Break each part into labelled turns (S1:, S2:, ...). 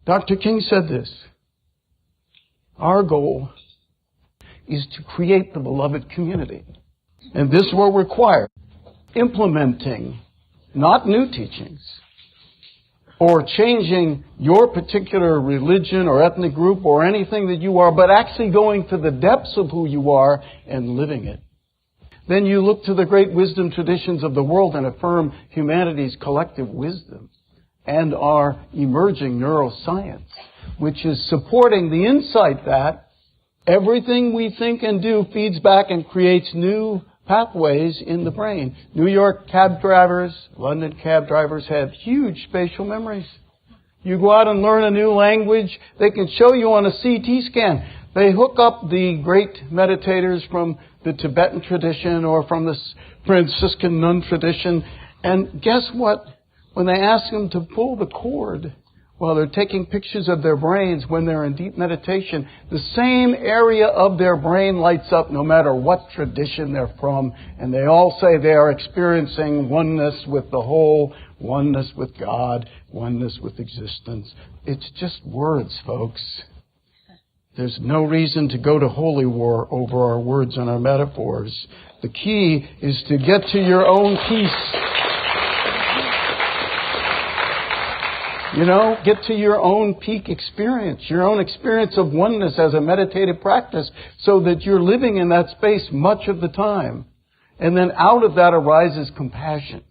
S1: Dr. King said this: our goal is to create the beloved community. And this will require implementing not new teachings or changing your particular religion or ethnic group or anything that you are, but actually going to the depths of who you are and living it. Then you look to the great wisdom traditions of the world and affirm humanity's collective wisdom and our emerging neuroscience, which is supporting the insight that everything we think and do feeds back and creates new pathways in the brain. New York cab drivers, London cab drivers have huge spatial memories. You go out and learn a new language, they can show you on a CT scan. They hook up the great meditators from the Tibetan tradition or from the Franciscan nun tradition, and guess what? When they ask them to pull the cord while they're taking pictures of their brains when they're in deep meditation, the same area of their brain lights up no matter what tradition they're from, and they all say they are experiencing oneness with the whole, oneness with God, oneness with existence. It's just words, folks. There's no reason to go to holy war over our words and our metaphors. The key is to get to your own peace. Get to your own peak experience, your own experience of oneness as a meditative practice, so that you're living in that space much of the time. And then out of that arises compassion.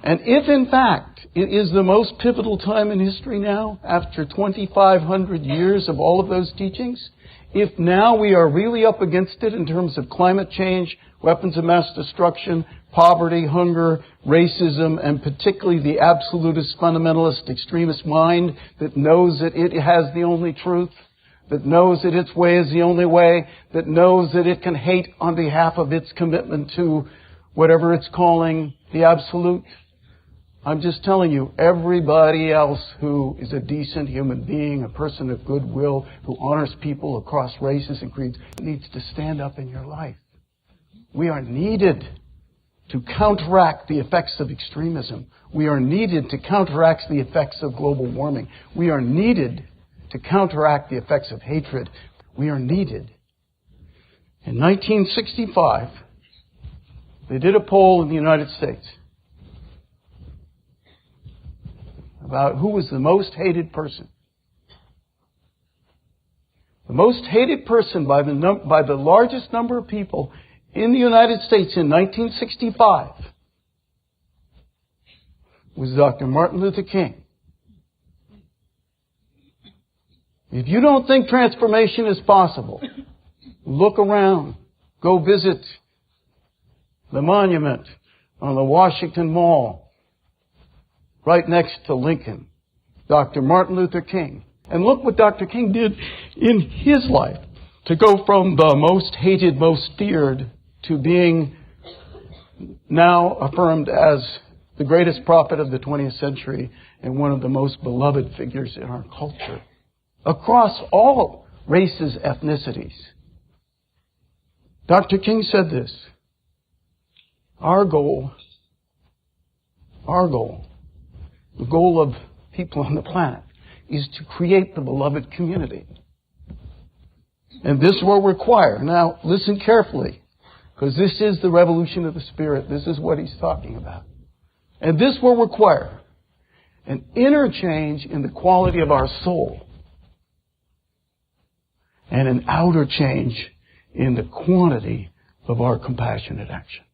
S1: And if, in fact, it is the most pivotal time in history now, after 2,500 years of all of those teachings, if now we are really up against it in terms of climate change, weapons of mass destruction, poverty, hunger, racism, and particularly the absolutist, fundamentalist, extremist mind that knows that it has the only truth, that knows that its way is the only way, that knows that it can hate on behalf of its commitment to whatever it's calling the absolute. I'm just telling you, everybody else who is a decent human being, a person of goodwill, who honors people across races and creeds, needs to stand up in your life. We are needed to counteract the effects of extremism. We are needed to counteract the effects of global warming. We are needed to counteract the effects of hatred. We are needed. In 1965, they did a poll in the United States about who was the most hated person. The most hated person by the largest number of people in the United States in 1965 was Dr. Martin Luther King. If you don't think transformation is possible, look around. Go visit the monument on the Washington Mall right next to Lincoln, Dr. Martin Luther King. And look what Dr. King did in his life to go from the most hated, most feared, to being now affirmed as the greatest prophet of the 20th century and one of the most beloved figures in our culture across all races, ethnicities. Dr. King said this: our goal, the goal of people on the planet, is to create the beloved community. And this will require, now listen carefully, because this is the revolution of the Spirit. This is what he's talking about. And this will require an inner change in the quality of our soul and an outer change in the quantity of our compassionate action.